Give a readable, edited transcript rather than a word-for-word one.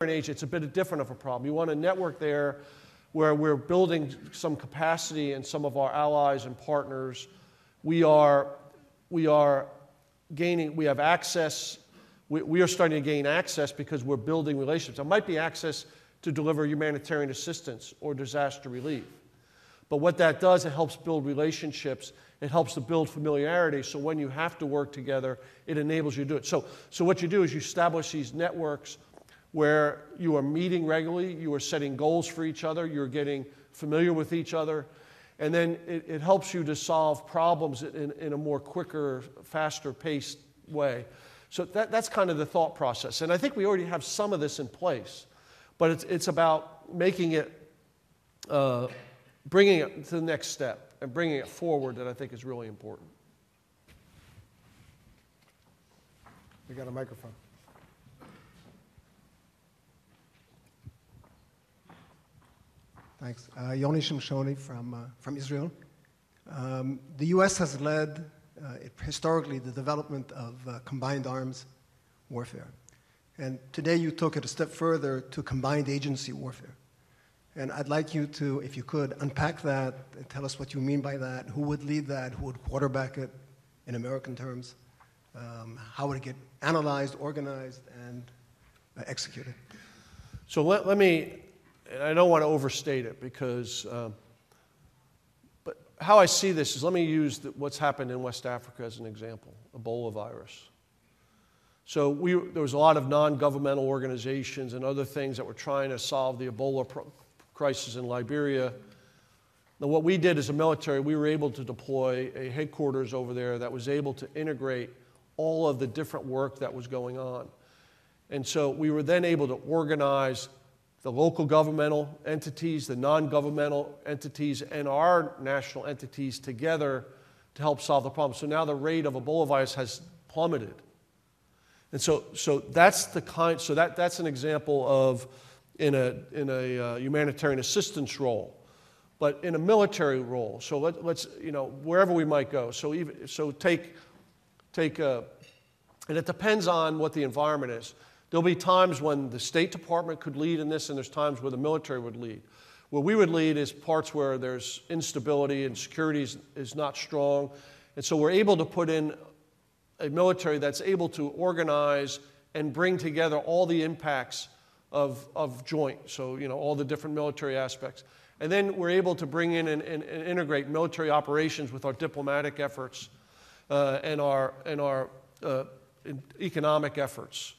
in Asia, it's a bit different of a problem. You want a network there where we're building some capacity in some of our allies and partners. We are gaining, we have access, we are starting to gain access because we're building relationships. It might be access to deliver humanitarian assistance or disaster relief. But what that does, it helps build relationships. It helps to build familiarity, so when you have to work together, it enables you to do it. So what you do is you establish these networks where you are meeting regularly, you are setting goals for each other, you're getting familiar with each other, and then it helps you to solve problems in a more quicker, faster paced way. So that's kind of the thought process. And I think we already have some of this in place, but it's about making it, bringing it to the next step and bringing it forward that I think is really important. We got a microphone. Thanks. Yoni Shimshoni from Israel. The U.S. has led historically the development of combined arms warfare. And today you took it a step further to combined agency warfare. And I'd like you to, if you could, unpack that and tell us what you mean by that, who would lead that, who would quarterback it in American terms, how would it get analyzed, organized, and executed? So let me, and I don't want to overstate it because, but how I see this is, let me use what's happened in West Africa as an example, Ebola virus. So there was a lot of non-governmental organizations and other things that were trying to solve the Ebola crisis in Liberia. Now what we did as a military, we were able to deploy a headquarters over there that was able to integrate all of the different work that was going on. And so we were then able to organize the local governmental entities, the non-governmental entities, and our national entities together to help solve the problem. So now the rate of Ebola virus has plummeted. And so that's the kind. So that's an example of in a humanitarian assistance role, but in a military role. So let's wherever we might go. So take and it depends on what the environment is. There'll be times when the State Department could lead in this, and there's times where the military would lead. Where we would lead is parts where there's instability and security is not strong, and so we're able to put in a military that's able to organize and bring together all the impacts of joint, so all the different military aspects. And then we're able to bring in and integrate military operations with our diplomatic efforts and our economic efforts.